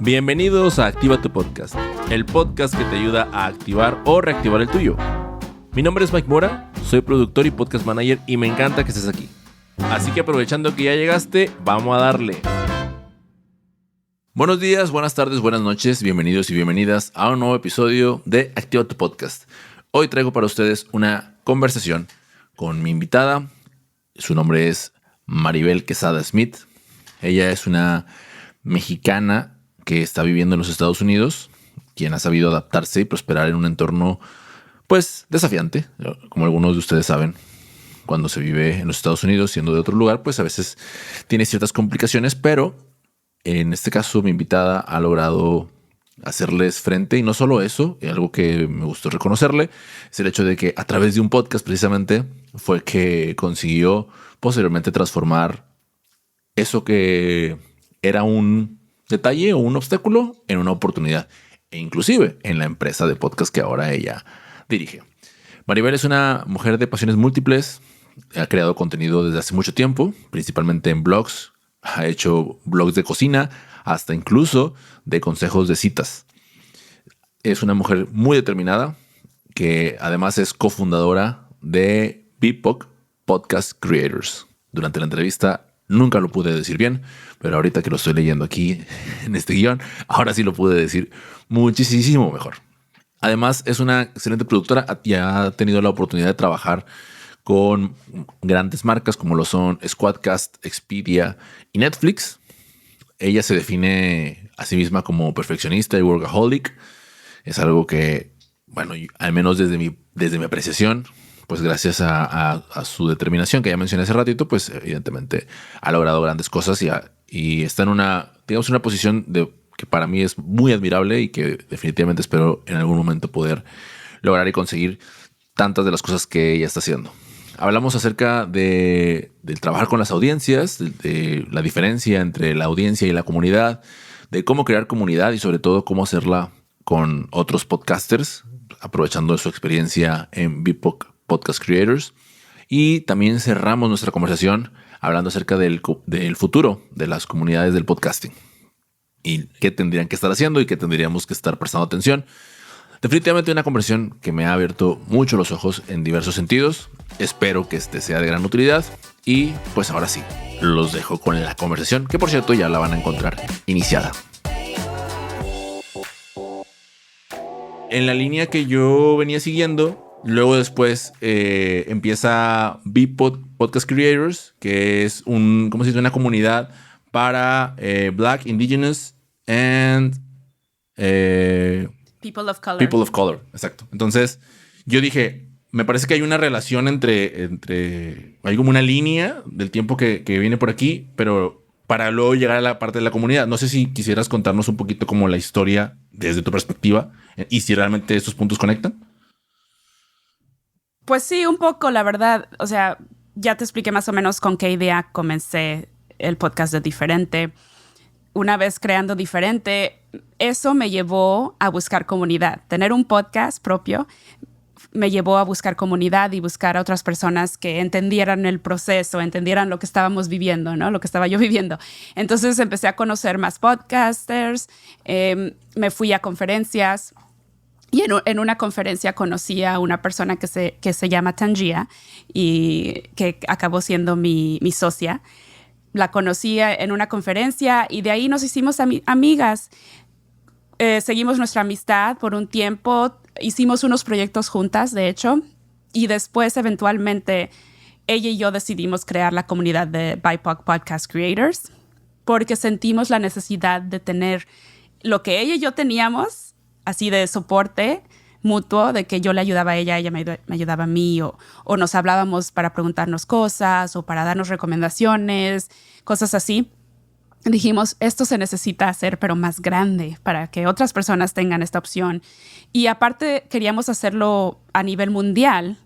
Bienvenidos a Activa tu Podcast, el podcast que te ayuda a activar o reactivar el tuyo. Mi nombre es Mike Mora, soy productor y podcast manager y me encanta que estés aquí. Así que aprovechando que ya llegaste, vamos a darle. Buenos días, buenas tardes, buenas noches, bienvenidos y bienvenidas a un nuevo episodio de Activa tu Podcast. Hoy traigo para ustedes una conversación con mi invitada. Su nombre es Maribel Quesada Smith. Ella es una mexicana que está viviendo en los Estados Unidos, quien ha sabido adaptarse y prosperar en un entorno, pues, desafiante. Como algunos de ustedes saben, cuando se vive en los Estados Unidos siendo de otro lugar, pues a veces tiene ciertas complicaciones, pero en este caso mi invitada ha logrado hacerles frente, y no solo eso, algo que me gustó reconocerle, es el hecho de que a través de un podcast precisamente fue que consiguió posteriormente transformar eso que era un detalle o un obstáculo en una oportunidad, e inclusive en la empresa de podcast que ahora ella dirige. Maribel es una mujer de pasiones múltiples, ha creado contenido desde hace mucho tiempo, principalmente en blogs, ha hecho blogs de cocina, hasta incluso de consejos de citas. Es una mujer muy determinada, que además es cofundadora de BIPOC Podcast Creators. Durante la entrevista nunca lo pude decir bien, pero ahorita que lo estoy leyendo aquí en este guión, ahora sí lo pude decir muchísimo mejor. Además, es una excelente productora y ha tenido la oportunidad de trabajar con grandes marcas como lo son Squadcast, Expedia y Netflix. Ella se define a sí misma como perfeccionista y workaholic. Es algo que, bueno, al menos desde mi apreciación, pues gracias a su determinación que ya mencioné hace ratito, pues evidentemente ha logrado grandes cosas y está en una posición que para mí es muy admirable y que definitivamente espero en algún momento poder lograr y conseguir tantas de las cosas que ella está haciendo. Hablamos acerca del trabajar con las audiencias, de la diferencia entre la audiencia y la comunidad, de cómo crear comunidad y sobre todo cómo hacerla con otros podcasters, aprovechando su experiencia en BIPOC Podcast Creators. Y también cerramos nuestra conversación hablando acerca del futuro de las comunidades del podcasting y qué tendrían que estar haciendo y qué tendríamos que estar prestando atención. Definitivamente una conversación que me ha abierto mucho los ojos en diversos sentidos. Espero que este sea de gran utilidad. Y pues ahora sí, los dejo con la conversación, que por cierto ya la van a encontrar iniciada. En la línea que yo venía siguiendo, luego después empieza BIPOC Podcast Creators, que es una comunidad para Black, Indigenous and People of Color. People of Color, exacto. Entonces, yo dije, me parece que hay una relación entre hay como una línea del tiempo que viene por aquí, pero para luego llegar a la parte de la comunidad. No sé si quisieras contarnos un poquito como la historia desde tu perspectiva y si realmente estos puntos conectan. Pues sí, un poco, la verdad. O sea, ya te expliqué más o menos con qué idea comencé el podcast de Diferente. Una vez creando Diferente, eso me llevó a buscar comunidad. Tener un podcast propio me llevó a buscar comunidad y buscar a otras personas que entendieran el proceso, entendieran lo que estábamos viviendo, ¿no? Lo que estaba yo viviendo. Entonces empecé a conocer más podcasters, me fui a conferencias y en una conferencia conocí a una persona que se llama Tangia y que acabó siendo mi socia. La conocí en una conferencia y de ahí nos hicimos amigas. Seguimos nuestra amistad por un tiempo. Hicimos unos proyectos juntas, de hecho. Y después, eventualmente, ella y yo decidimos crear la comunidad de BIPOC Podcast Creators porque sentimos la necesidad de tener lo que ella y yo teníamos, así de soporte mutuo, de que yo le ayudaba a ella me ayudaba a mí, o nos hablábamos para preguntarnos cosas o para darnos recomendaciones, cosas así. Dijimos, esto se necesita hacer, pero más grande, para que otras personas tengan esta opción. Y aparte queríamos hacerlo a nivel mundial,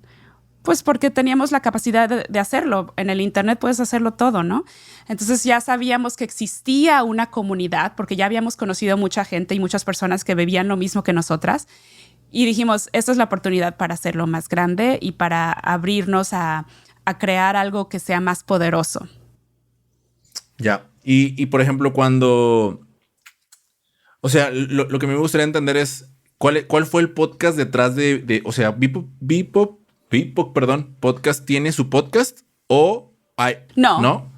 pues porque teníamos la capacidad de hacerlo. En el internet puedes hacerlo todo, ¿no? Entonces ya sabíamos que existía una comunidad, porque ya habíamos conocido mucha gente y muchas personas que vivían lo mismo que nosotras. Y dijimos, esta es la oportunidad para hacerlo más grande y para abrirnos a crear algo que sea más poderoso. Ya. Y por ejemplo, cuando O sea, lo que me gustaría entender es cuál fue el podcast detrás o sea, Bipop, perdón, podcast tiene su podcast o hay, No. ¿no?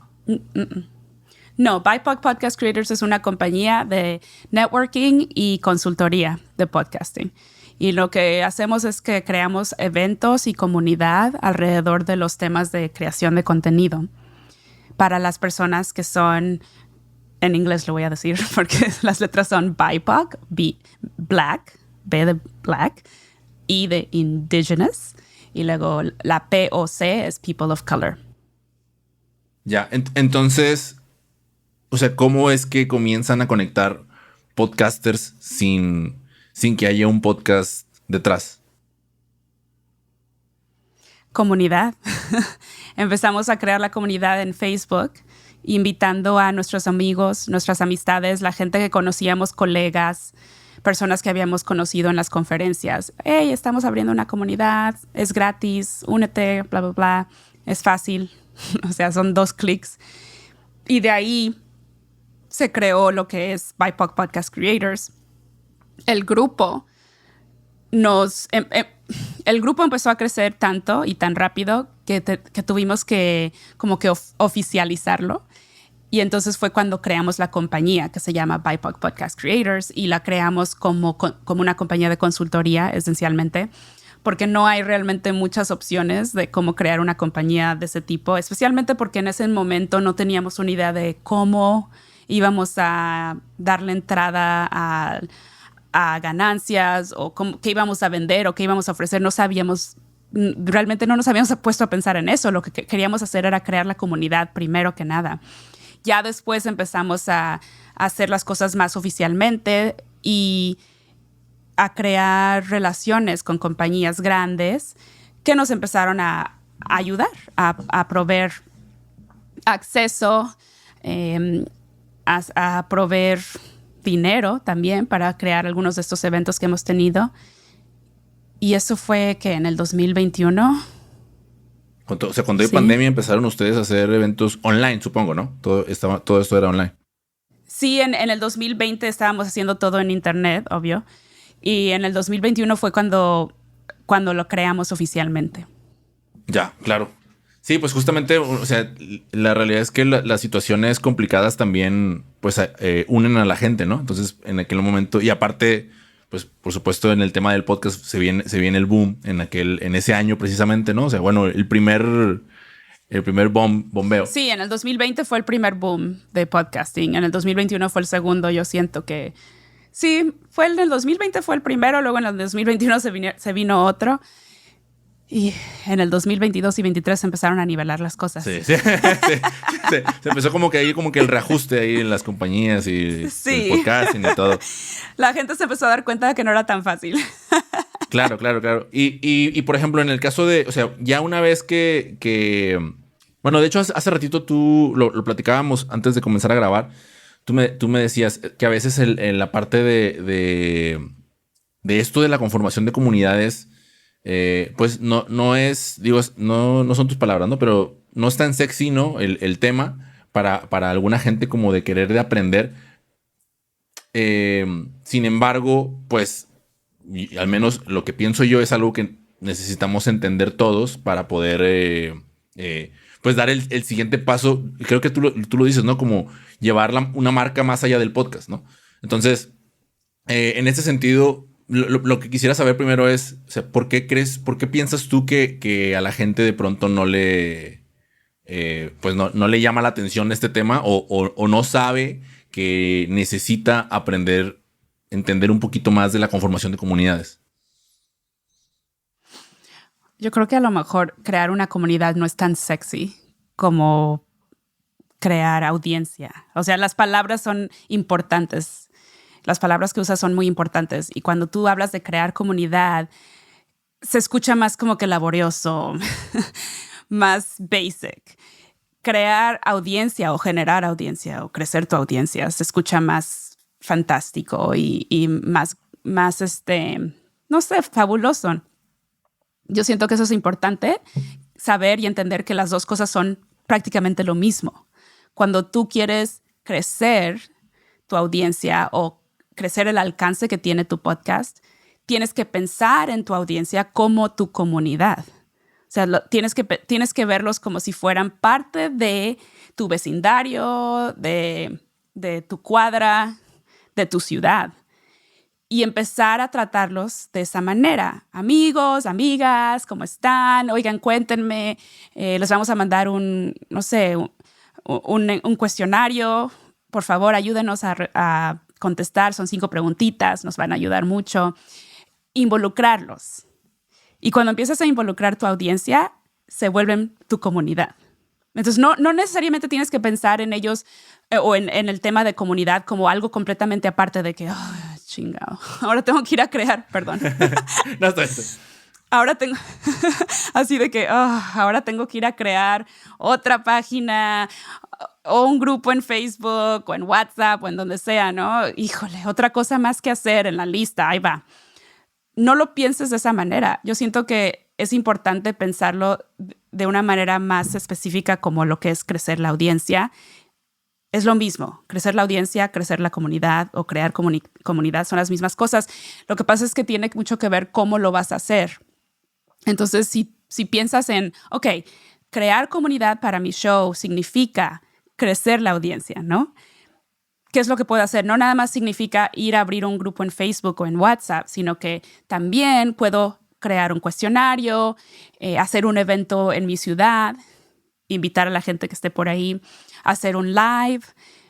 No, BIPOC Podcast Creators es una compañía de networking y consultoría de podcasting. Y lo que hacemos es que creamos eventos y comunidad alrededor de los temas de creación de contenido para las personas que son, en inglés lo voy a decir porque las letras son BIPOC, Black, B de Black, I de Indigenous, y luego la POC es People of Color. Ya, entonces, o sea, ¿cómo es que comienzan a conectar podcasters sin que haya un podcast detrás? Comunidad. Empezamos a crear la comunidad en Facebook, invitando a nuestros amigos, nuestras amistades, la gente que conocíamos, colegas, personas que habíamos conocido en las conferencias. Hey, estamos abriendo una comunidad, es gratis, únete, bla, bla, bla. Es fácil. O sea, son 2 clics. Y de ahí se creó lo que es BIPOC Podcast Creators. El grupo el grupo empezó a crecer tanto y tan rápido que tuvimos que como que oficializarlo. Y entonces fue cuando creamos la compañía que se llama BIPOC Podcast Creators, y la creamos como una compañía de consultoría esencialmente, porque no hay realmente muchas opciones de cómo crear una compañía de ese tipo, especialmente porque en ese momento no teníamos una idea de cómo íbamos a darle entrada a ganancias o qué íbamos a vender o qué íbamos a ofrecer. No sabíamos, realmente no nos habíamos puesto a pensar en eso. Lo que queríamos hacer era crear la comunidad primero que nada. Ya después empezamos a hacer las cosas más oficialmente y a crear relaciones con compañías grandes que nos empezaron a ayudar, a proveer acceso, a proveer dinero también para crear algunos de estos eventos que hemos tenido. Y eso fue que en el 2021... O sea, cuando hay pandemia empezaron ustedes a hacer eventos online, supongo, ¿no? Todo esto era online. Sí, en el 2020 estábamos haciendo todo en internet, obvio. Y en el 2021 fue cuando lo creamos oficialmente. Ya, claro. Sí, pues justamente, o sea, la realidad es que las situaciones complicadas también, pues, unen a la gente, ¿no? Entonces, en aquel momento, y aparte, pues, por supuesto, en el tema del podcast se viene el boom en ese año precisamente, ¿no? O sea, bueno, el primer bombeo. Sí, en el 2020 fue el primer boom de podcasting. En el 2021 fue el segundo. Yo siento que sí, en el 2020 fue el primero, luego en el 2021 se vino otro. Y en el 2022 y 2023 se empezaron a nivelar las cosas. Sí. Se empezó como que el reajuste ahí en las compañías y el podcasting y todo. La gente se empezó a dar cuenta de que no era tan fácil. Claro. Y por ejemplo, en el caso de, o sea, ya una vez que bueno, de hecho, hace ratito tú lo platicábamos antes de comenzar a grabar. Tú me decías que a veces en la parte de esto de la conformación de comunidades, pues no es, digo, no son tus palabras, ¿no? Pero no es tan sexy, ¿no? El tema para alguna gente como de querer de aprender. Sin embargo, pues, al menos lo que pienso yo es algo que necesitamos entender todos para poder, pues, dar el siguiente paso. Creo que tú lo dices, ¿no? Como llevar una marca más allá del podcast, ¿no? Entonces, en ese sentido, lo que quisiera saber primero es, o sea, ¿por qué piensas tú que a la gente de pronto no le, pues no le llama la atención este tema o no sabe que necesita entender un poquito más de la conformación de comunidades? Yo creo que a lo mejor crear una comunidad no es tan sexy como crear audiencia. O sea, las palabras son importantes. Las palabras que usas son muy importantes. Y cuando tú hablas de crear comunidad, se escucha más como que laborioso, más basic. Crear audiencia o generar audiencia o crecer tu audiencia se escucha más fantástico y más no sé, fabuloso. Yo siento que eso es importante, saber y entender que las dos cosas son prácticamente lo mismo. Cuando tú quieres crecer tu audiencia o crecer el alcance que tiene tu podcast, tienes que pensar en tu audiencia como tu comunidad. O sea, tienes que verlos como si fueran parte de tu vecindario, de tu cuadra, de tu ciudad. Y empezar a tratarlos de esa manera. Amigos, amigas, ¿cómo están? Oigan, cuéntenme. Les vamos a mandar un cuestionario. Por favor, ayúdenos a contestar. Son 5 preguntitas. Nos van a ayudar mucho. Involucrarlos. Y cuando empiezas a involucrar tu audiencia, se vuelven tu comunidad. Entonces, no necesariamente tienes que pensar en ellos o en el tema de comunidad como algo completamente aparte de que, chingado, ahora tengo que ir a crear, perdón. No, está bien. Ahora tengo, así de que, ahora tengo que ir a crear otra página o un grupo en Facebook o en WhatsApp o en donde sea, ¿no? Híjole, otra cosa más que hacer en la lista, ahí va. No lo pienses de esa manera. Yo siento que es importante pensarlo de una manera más específica como lo que es crecer la audiencia. Es lo mismo, crecer la audiencia, crecer la comunidad o crear comunidad son las mismas cosas. Lo que pasa es que tiene mucho que ver cómo lo vas a hacer. Entonces, si piensas en, ok, crear comunidad para mi show significa crecer la audiencia, ¿no? ¿Qué es lo que puedo hacer? No nada más significa ir a abrir un grupo en Facebook o en WhatsApp, sino que también puedo crear un cuestionario, hacer un evento en mi ciudad, invitar a la gente que esté por ahí, hacer un live,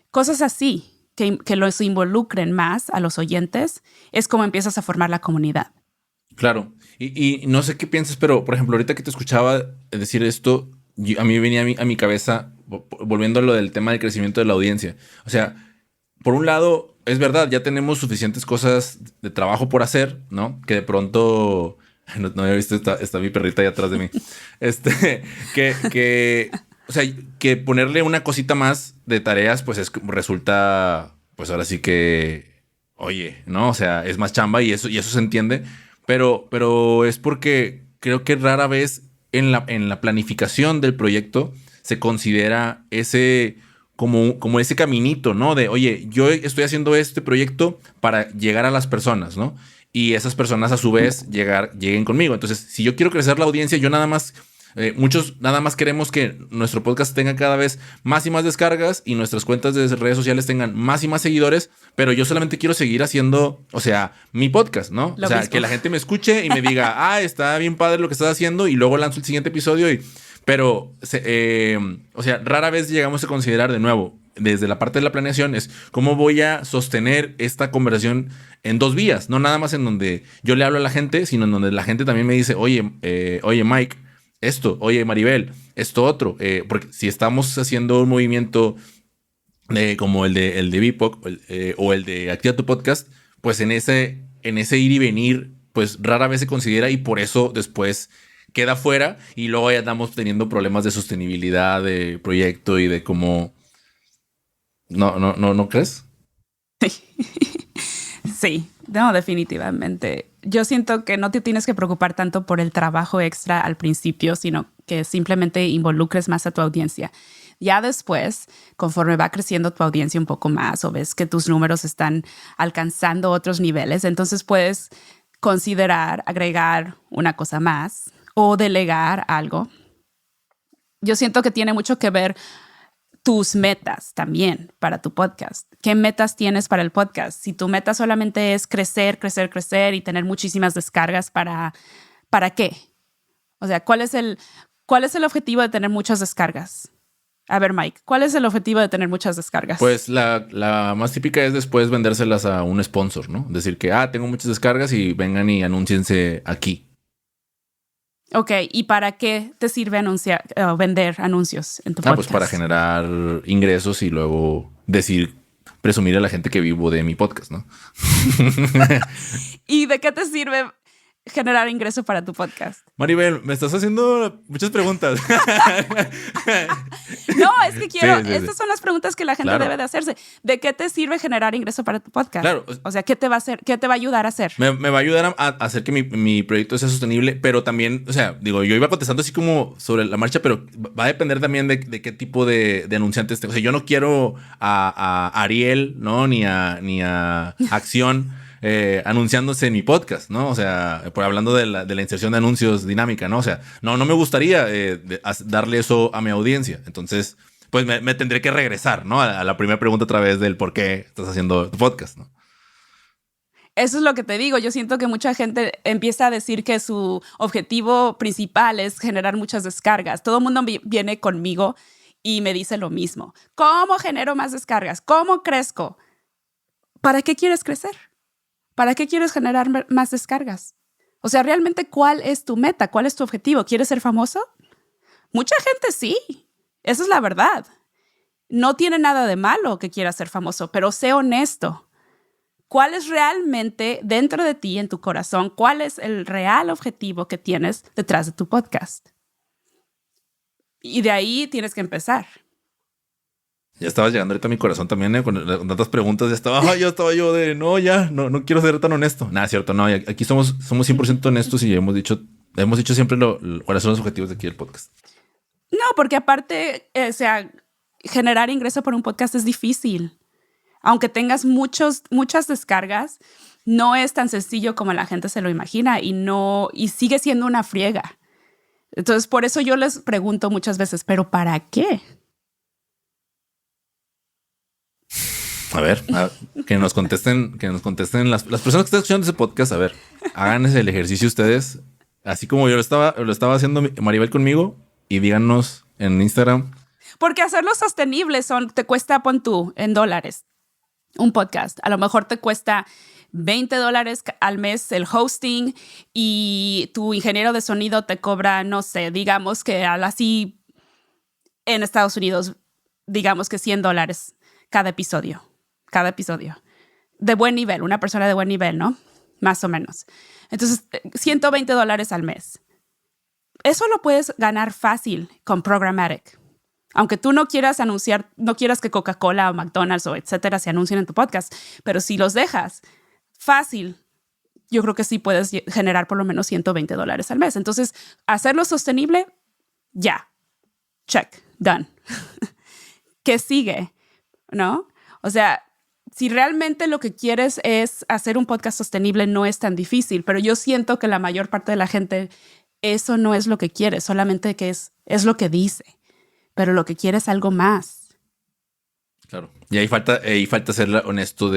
cosas así que los involucren más a los oyentes. Es como empiezas a formar la comunidad. Claro. Y no sé qué piensas, pero por ejemplo, ahorita que te escuchaba decir esto, a mí venía a mi cabeza, volviendo a lo del tema del crecimiento de la audiencia. O sea, por un lado, es verdad, ya tenemos suficientes cosas de trabajo por hacer, ¿no? Que de pronto... No había visto, está mi perrita ahí atrás de mí. O sea, que ponerle una cosita más de tareas, pues resulta, pues ahora sí que, oye, ¿no? O sea, es más chamba y eso se entiende. Pero es porque creo que rara vez en la planificación del proyecto se considera ese como ese caminito, ¿no? De, oye, yo estoy haciendo este proyecto para llegar a las personas, ¿no? Y esas personas a su vez lleguen conmigo. Entonces, si yo quiero crecer la audiencia, yo nada más, muchos nada más queremos que nuestro podcast tenga cada vez más y más descargas y nuestras cuentas de redes sociales tengan más y más seguidores, pero yo solamente quiero seguir haciendo, o sea, mi podcast, ¿no? O sea, que la gente me escuche y me diga, está bien padre lo que estás haciendo y luego lanzo el siguiente episodio pero, o sea, rara vez llegamos a considerar de nuevo, desde la parte de la planeación, es cómo voy a sostener esta conversación en 2 vías. No nada más en donde yo le hablo a la gente, sino en donde la gente también me dice, oye, Mike, esto, oye, Maribel, esto otro. Porque si estamos haciendo un movimiento como el de BIPOC o el de Activa tu Podcast, pues en ese ir y venir, pues rara vez se considera y por eso después queda fuera y luego ya andamos teniendo problemas de sostenibilidad de proyecto y de cómo... ¿No crees? Sí, no, definitivamente. Yo siento que no te tienes que preocupar tanto por el trabajo extra al principio, sino que simplemente involucres más a tu audiencia. Ya después, conforme va creciendo tu audiencia un poco más o ves que tus números están alcanzando otros niveles, entonces puedes considerar agregar una cosa más o delegar algo. Yo siento que tiene mucho que ver tus metas también para tu podcast. ¿Qué metas tienes para el podcast? Si tu meta solamente es crecer y tener muchísimas descargas, ¿para qué? O sea, ¿cuál es el objetivo de tener muchas descargas? A ver, Mike, ¿cuál es el objetivo de tener muchas descargas? Pues la más típica es después vendérselas a un sponsor, ¿no? Decir que, tengo muchas descargas y vengan y anúnciense aquí. Ok, ¿y para qué te sirve vender anuncios en tu podcast? Pues para generar ingresos y luego presumir a la gente que vivo de mi podcast, ¿no? ¿Y de qué te sirve generar ingreso para tu podcast? Maribel, me estás haciendo muchas preguntas. No, es que quiero, Sí. estas son las preguntas que la gente debe de hacerse. ¿De qué te sirve generar ingreso para tu podcast? Claro. O sea, ¿qué te va a hacer? ¿Qué te va a ayudar a hacer? Me va a ayudar a hacer que mi proyecto sea sostenible, pero también, o sea, digo, yo iba contestando así como sobre la marcha, pero va a depender también de qué tipo de anunciantes. O sea, yo no quiero a Ariel, ¿no? Ni a Acción anunciándose en mi podcast, ¿no? O sea, hablando de la inserción de anuncios dinámica, ¿no? O sea, no me gustaría darle eso a mi audiencia. Entonces, pues me tendré que regresar, ¿no? A la primera pregunta a través del por qué estás haciendo tu podcast, ¿no? Eso es lo que te digo. Yo siento que mucha gente empieza a decir que su objetivo principal es generar muchas descargas. Todo el mundo viene conmigo y me dice lo mismo. ¿Cómo genero más descargas? ¿Cómo crezco? ¿Para qué quieres crecer? ¿Para qué quieres generar más descargas? O sea, realmente, ¿cuál es tu meta? ¿Cuál es tu objetivo? ¿Quieres ser famoso? Mucha gente sí. Esa es la verdad. No tiene nada de malo que quieras ser famoso, pero sé honesto. ¿Cuál es realmente dentro de ti, en tu corazón? ¿Cuál es el real objetivo que tienes detrás de tu podcast? Y de ahí tienes que empezar. Ya estaba llegando ahorita a mi corazón también, con tantas preguntas. Ya estaba yo de no quiero ser tan honesto. Nada, cierto, no. Aquí somos 100% honestos y hemos dicho siempre cuáles son los objetivos de aquí del podcast. No, porque aparte, o sea, generar ingreso por un podcast es difícil. Aunque tengas muchas descargas, no es tan sencillo como la gente se lo imagina y sigue siendo una friega. Entonces, por eso yo les pregunto muchas veces, ¿pero para qué? A ver, que nos contesten las personas que están escuchando ese podcast. A ver, hagan el ejercicio ustedes, así como yo lo estaba haciendo Maribel conmigo, y díganos en Instagram. Porque hacerlo sostenible te cuesta, pon tú, en dólares, un podcast. A lo mejor te cuesta $20 al mes el hosting y tu ingeniero de sonido te cobra, no sé, digamos que así en Estados Unidos, digamos que $100 cada episodio. De buen nivel, una persona de buen nivel, ¿no? Más o menos. Entonces, $120 al mes. Eso lo puedes ganar fácil con Programmatic. Aunque tú no quieras anunciar, no quieras que Coca-Cola o McDonald's o etcétera se anuncien en tu podcast, pero si los dejas fácil, yo creo que sí puedes generar por lo menos $120 al mes. Entonces, hacerlo sostenible, ya. Check. Done. ¿Qué sigue? ¿No? O sea, si realmente lo que quieres es hacer un podcast sostenible, no es tan difícil, pero yo siento que la mayor parte de la gente eso no es lo que quiere, solamente que es lo que dice, pero lo que quiere es algo más. Claro. Y ahí falta ser honesto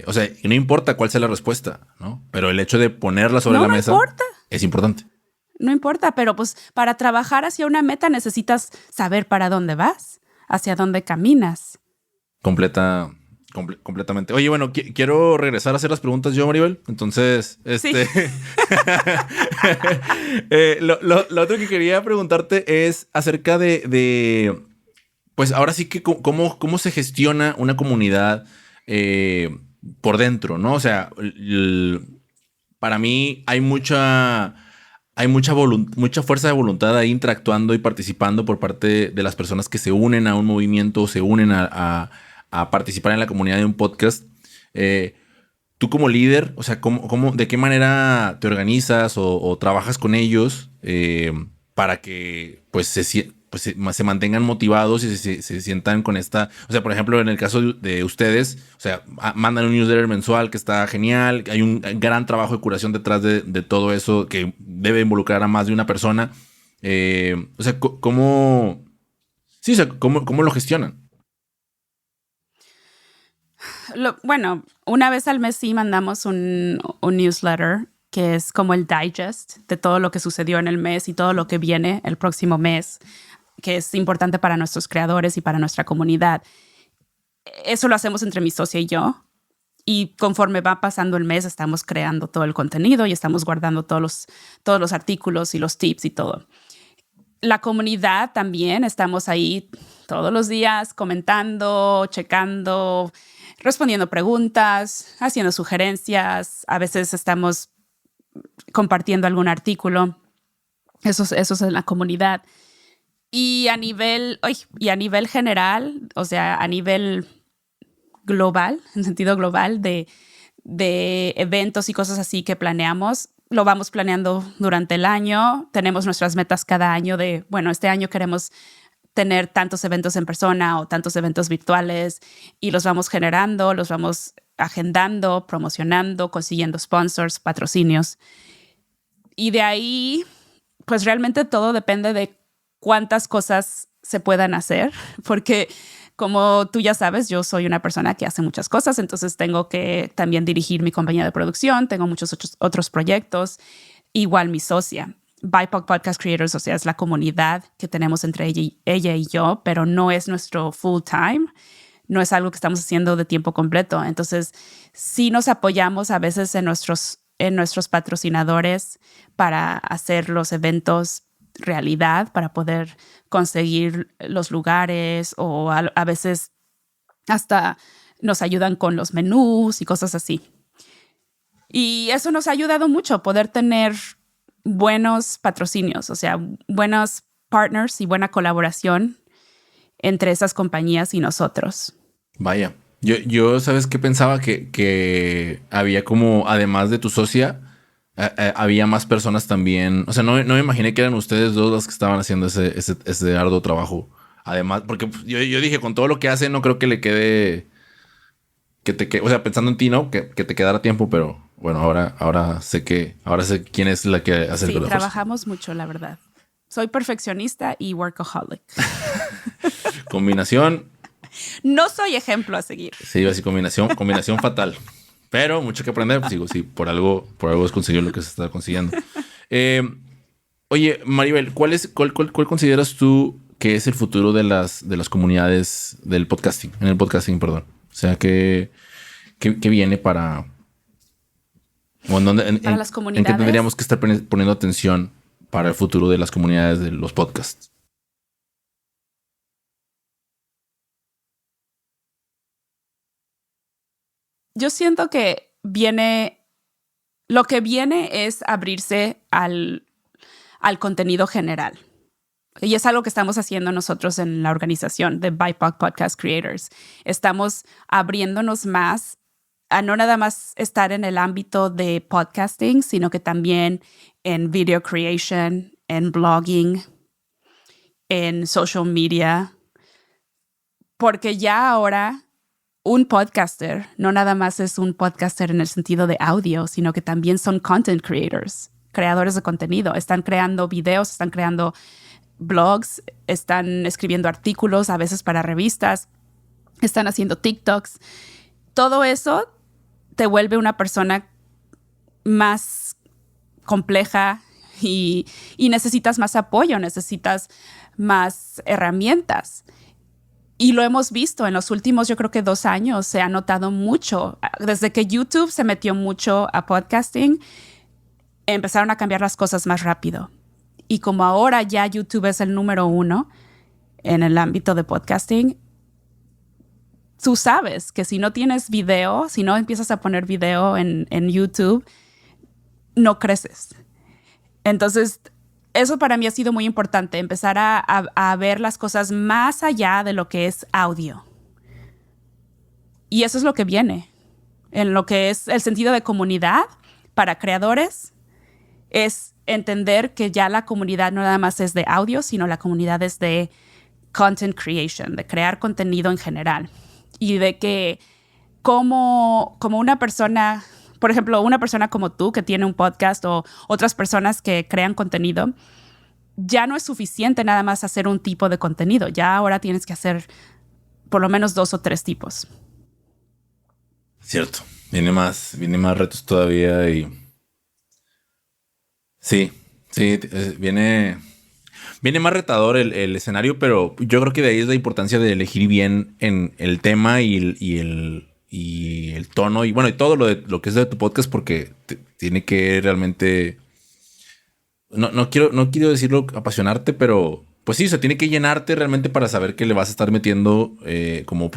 o sea, no importa cuál sea la respuesta, ¿no? Pero el hecho de ponerla sobre la mesa es importante. No importa, pero pues para trabajar hacia una meta necesitas saber para dónde vas, hacia dónde caminas. Completamente. Oye, bueno, quiero regresar a hacer las preguntas yo, Maribel. Entonces, Sí. Lo otro que quería preguntarte es acerca pues ahora sí que cómo se gestiona una comunidad por dentro, ¿no? O sea, para mí hay mucha fuerza de voluntad ahí interactuando y participando por parte de las personas que se unen a un movimiento, se unen a participar en la comunidad de un podcast. Tú como líder, o sea, ¿de qué manera te organizas o trabajas con ellos para que pues se mantengan motivados y se sientan con esta... O sea, por ejemplo, en el caso de ustedes, o sea, mandan un newsletter mensual que está genial, hay un gran trabajo de curación detrás de todo eso que debe involucrar a más de una persona. O sea, ¿cómo lo gestionan? Bueno, una vez al mes sí mandamos un newsletter que es como el digest de todo lo que sucedió en el mes y todo lo que viene el próximo mes, que es importante para nuestros creadores y para nuestra comunidad. Eso lo hacemos entre mi socia y yo. Y conforme va pasando el mes, estamos creando todo el contenido y estamos guardando todos los artículos y los tips y todo. La comunidad también, estamos ahí todos los días comentando, checando, respondiendo preguntas, haciendo sugerencias. A veces estamos compartiendo algún artículo. Eso es en la comunidad. Y a nivel general, o sea, a nivel global, en sentido global, de eventos y cosas así que planeamos, lo vamos planeando durante el año. Tenemos nuestras metas cada año de, bueno, este año queremos tener tantos eventos en persona o tantos eventos virtuales, y los vamos generando, los vamos agendando, promocionando, consiguiendo sponsors, patrocinios. Y de ahí, pues realmente todo depende de cuántas cosas se puedan hacer, porque como tú ya sabes, yo soy una persona que hace muchas cosas, entonces tengo que también dirigir mi compañía de producción, tengo muchos otros proyectos, igual mi socia. BIPOC Podcast Creators, o sea, es la comunidad que tenemos entre ella y yo, pero no es nuestro full time, no es algo que estamos haciendo de tiempo completo. Entonces, sí nos apoyamos a veces en nuestros patrocinadores para hacer los eventos realidad, para poder conseguir los lugares, o a veces hasta nos ayudan con los menús y cosas así. Y eso nos ha ayudado mucho, poder tener buenos patrocinios, o sea, buenos partners y buena colaboración entre esas compañías y nosotros. Vaya, yo ¿sabes qué pensaba? Que había como, además de tu socia, había más personas también. O sea, no me imaginé que eran ustedes dos los que estaban haciendo ese arduo trabajo. Además, porque yo dije, con todo lo que hace, no creo que le quede... o sea, pensando en ti, ¿no? Que te quedara tiempo, pero bueno, ahora sé quién es la que hace el Sí, trabajo. trabajamos mucho, la verdad. Soy perfeccionista y workaholic. Combinación. No soy ejemplo a seguir. Sí, así combinación fatal. Pero mucho que aprender. Pues digo, sí, por algo es conseguir lo que se está consiguiendo. Oye, Maribel, ¿cuál consideras tú que es el futuro de las comunidades del podcasting? En el podcasting, perdón. O sea, ¿qué viene para... para las comunidades? ¿En qué tendríamos que estar poniendo atención para el futuro de las comunidades de los podcasts? Yo siento que lo que viene es abrirse al contenido general. Y es algo que estamos haciendo nosotros en la organización de BIPOC Podcast Creators. Estamos abriéndonos más a no nada más estar en el ámbito de podcasting, sino que también en video creation, en blogging, en social media. Porque ya ahora un podcaster no nada más es un podcaster en el sentido de audio, sino que también son content creators, creadores de contenido. Están creando videos, están creando blogs, están escribiendo artículos, a veces para revistas, están haciendo TikToks. Todo eso te vuelve una persona más compleja y necesitas más apoyo, necesitas más herramientas. Y lo hemos visto en los últimos, yo creo que 2 años, se ha notado mucho. Desde que YouTube se metió mucho a podcasting, empezaron a cambiar las cosas más rápido. Y como ahora ya YouTube es el número 1 en el ámbito de podcasting, tú sabes que si no tienes video, si no empiezas a poner video en YouTube, no creces. Entonces, eso para mí ha sido muy importante, empezar a ver las cosas más allá de lo que es audio. Y eso es lo que viene. En lo que es el sentido de comunidad para creadores, es entender que ya la comunidad no nada más es de audio, sino la comunidad es de content creation, de crear contenido en general. Y de que como una persona, por ejemplo, una persona como tú que tiene un podcast o otras personas que crean contenido, ya no es suficiente nada más hacer un tipo de contenido. Ya ahora tienes que hacer por lo menos 2 o 3 tipos. Cierto. Viene más retos todavía y... Sí, viene más retador el escenario, pero yo creo que de ahí es la importancia de elegir bien en el tema y el tono y bueno, y todo lo que es de tu podcast, porque tiene que realmente, no quiero decirlo apasionarte, pero pues sí, o sea, tiene que llenarte realmente para saber que le vas a estar metiendo como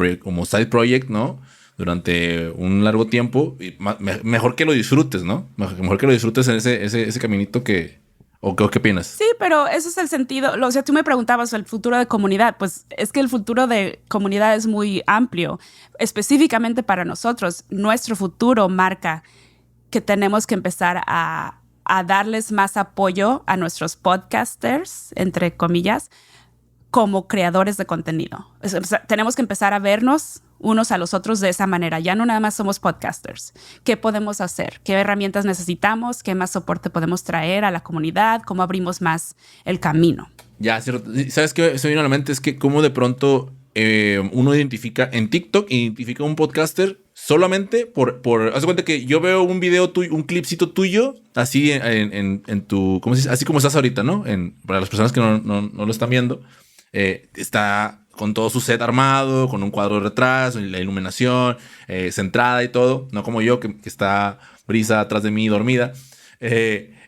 side project, ¿no? durante un largo tiempo, y mejor que lo disfrutes, ¿no? Mejor que lo disfrutes en ese caminito que... ¿O qué opinas? Sí, pero eso es el sentido. O sea, tú me preguntabas el futuro de comunidad. Pues es que el futuro de comunidad es muy amplio. Específicamente para nosotros, nuestro futuro marca que tenemos que empezar a darles más apoyo a nuestros podcasters, entre comillas, como creadores de contenido. O sea, tenemos que empezar a vernos unos a los otros de esa manera. Ya no nada más somos podcasters. ¿Qué podemos hacer? ¿Qué herramientas necesitamos? ¿Qué más soporte podemos traer a la comunidad? ¿Cómo abrimos más el camino? Ya, cierto. ¿Sabes qué se me vino a la mente? Es que cómo de pronto uno identifica en TikTok, identifica un podcaster solamente haz de cuenta que yo veo un video tuyo, un clipcito tuyo, así en tu, ¿cómo se dice? Así como estás ahorita, ¿no? Para las personas que no lo están viendo, está con todo su set armado, con un cuadro detrás, la iluminación, centrada y todo, no como yo que está Brisa atrás de mí dormida.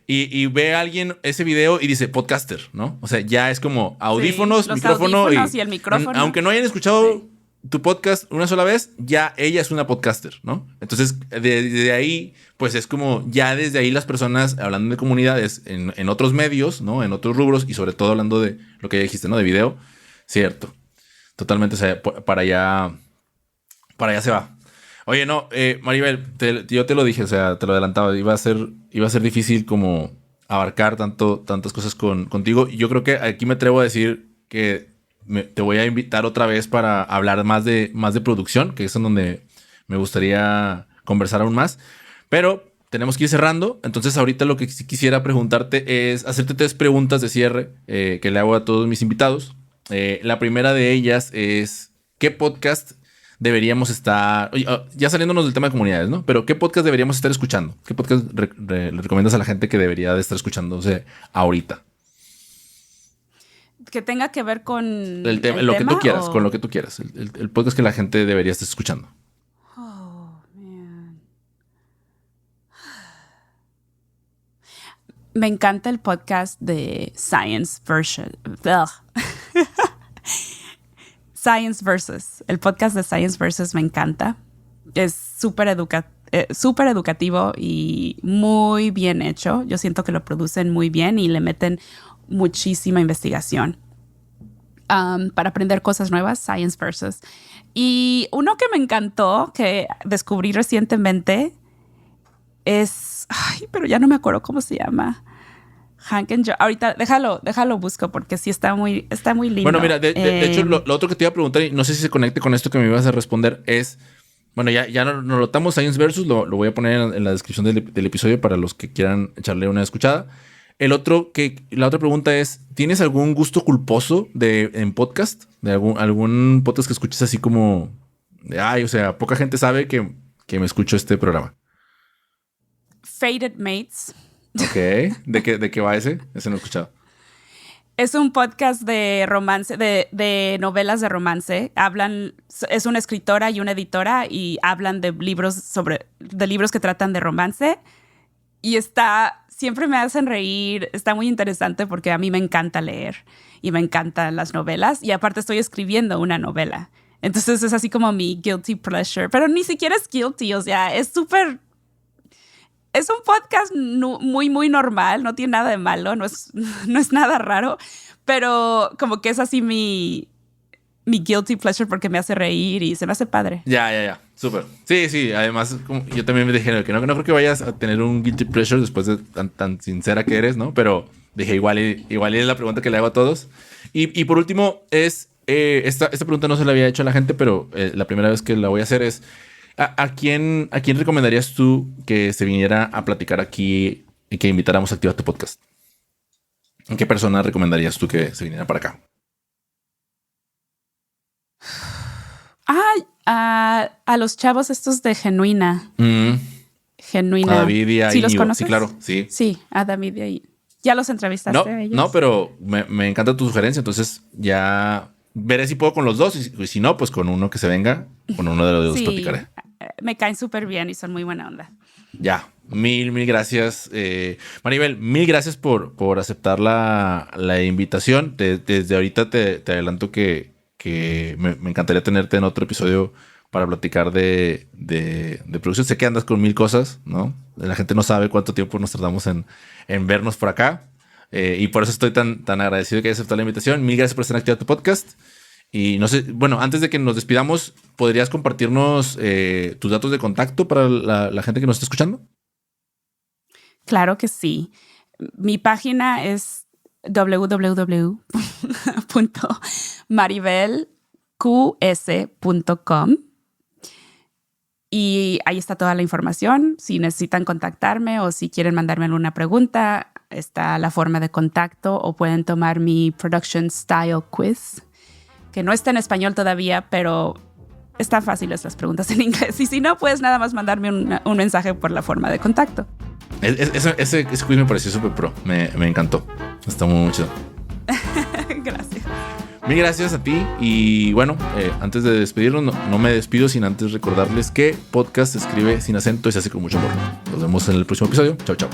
Y ve a alguien ese video y dice podcaster, ¿no? O sea, ya es como audífonos, sí, micrófono. Audífonos y el micrófono. Aunque no hayan escuchado tu podcast una sola vez, ya ella es una podcaster, ¿no? Entonces, de ahí, pues es como ya desde ahí las personas hablando de comunidades en otros medios, ¿no? En otros rubros y sobre todo hablando de lo que ya dijiste, ¿no? De video. Cierto. Totalmente, o sea, para allá se va. Oye, no, Maribel, yo te lo dije, o sea, te lo adelantaba, iba a ser difícil como abarcar tantas cosas contigo. Y yo creo que aquí me atrevo a decir que te voy a invitar otra vez para hablar más de producción, que es en donde me gustaría conversar aún más. Pero tenemos que ir cerrando, entonces ahorita lo que sí quisiera preguntarte es hacerte 3 preguntas de cierre que le hago a todos mis invitados. La primera de ellas es, ¿qué podcast deberíamos estar... ya saliéndonos del tema de comunidades, ¿no? Pero ¿qué podcast deberíamos estar escuchando? ¿Qué podcast le recomiendas a la gente que debería de estar escuchándose ahorita? Que tenga que ver con el tema, lo que tú quieras, con lo que tú quieras. El podcast que la gente debería estar escuchando. Oh, man. Me encanta el podcast de Science Versus. El podcast de Science Versus me encanta. Es súper educativo y muy bien hecho. Yo siento que lo producen muy bien y le meten muchísima investigación para aprender cosas nuevas, Science Versus. Y uno que me encantó, que descubrí recientemente, es... Ay, pero ya no me acuerdo cómo se llama. Hank and Joe. Ahorita déjalo busco porque sí está muy lindo. Bueno, mira, de hecho, lo otro que te iba a preguntar, y no sé si se conecte con esto que me ibas a responder, es... Bueno, ya nos notamos Science Versus, lo voy a poner en la descripción del episodio para los que quieran echarle una escuchada. La otra pregunta es, ¿tienes algún gusto culposo en podcast? ¿De algún podcast que escuches así como... o sea, poca gente sabe que me escucho este programa? Fated Mates. Ok. ¿De qué va ese? Ese no he escuchado. Es un podcast de romance, de novelas de romance. Es una escritora y una editora y hablan de libros que tratan de romance. Y siempre me hacen reír. Está muy interesante porque a mí me encanta leer y me encantan las novelas. Y aparte estoy escribiendo una novela. Entonces es así como mi guilty pleasure. Pero ni siquiera es guilty, o sea, es súper... Es un podcast muy, muy normal, no tiene nada de malo, no es nada raro, pero como que es así mi guilty pleasure porque me hace reír y se me hace padre. Ya, súper. Sí, además yo también me dije que no creo que vayas a tener un guilty pleasure después de tan sincera que eres, ¿no? Pero dije, igual es la pregunta que le hago a todos. Y por último, esta pregunta no se la había hecho a la gente, pero la primera vez que la voy a hacer es... ¿A quién recomendarías tú que se viniera a platicar aquí y que invitáramos a Activa tu Podcast? ¿En qué persona recomendarías tú que se viniera para acá? A los chavos estos de Genuina. Genuina. A David y a ¿Sí Íñigo. los conoces? Sí, claro, sí. Sí, a David y a Íñigo. ¿Ya los entrevistaste a ellos? No, pero me encanta tu sugerencia, entonces ya veré si puedo con los dos y si no, pues con uno que se venga, con uno de los dos platicaré. Me caen súper bien y son muy buena onda. Ya, mil gracias. Maribel, mil gracias por aceptar la invitación. Desde ahorita te adelanto que me encantaría tenerte en otro episodio para platicar de producción. Sé que andas con 1000 cosas, ¿no? La gente no sabe cuánto tiempo nos tardamos en vernos por acá. Y por eso estoy tan agradecido que hayas aceptado la invitación. Mil gracias por estar en Activa tu Podcast. Y no sé, bueno, antes de que nos despidamos, ¿podrías compartirnos tus datos de contacto para la gente que nos está escuchando? Claro que sí. Mi página es www.maribelqs.com y ahí está toda la información. Si necesitan contactarme o si quieren mandarme alguna pregunta, está la forma de contacto o pueden tomar mi Production Style Quiz, que no está en español todavía, pero están fáciles las preguntas en inglés. Y si no, puedes nada más mandarme un mensaje por la forma de contacto. Ese quiz me pareció súper pro. Me encantó. Está muy chido. Gracias. Mil gracias a ti. Y bueno, antes de despedirnos, no me despido sin antes recordarles que podcast se escribe sin acento y se hace con mucho amor. Nos vemos en el próximo episodio. Chao, chao.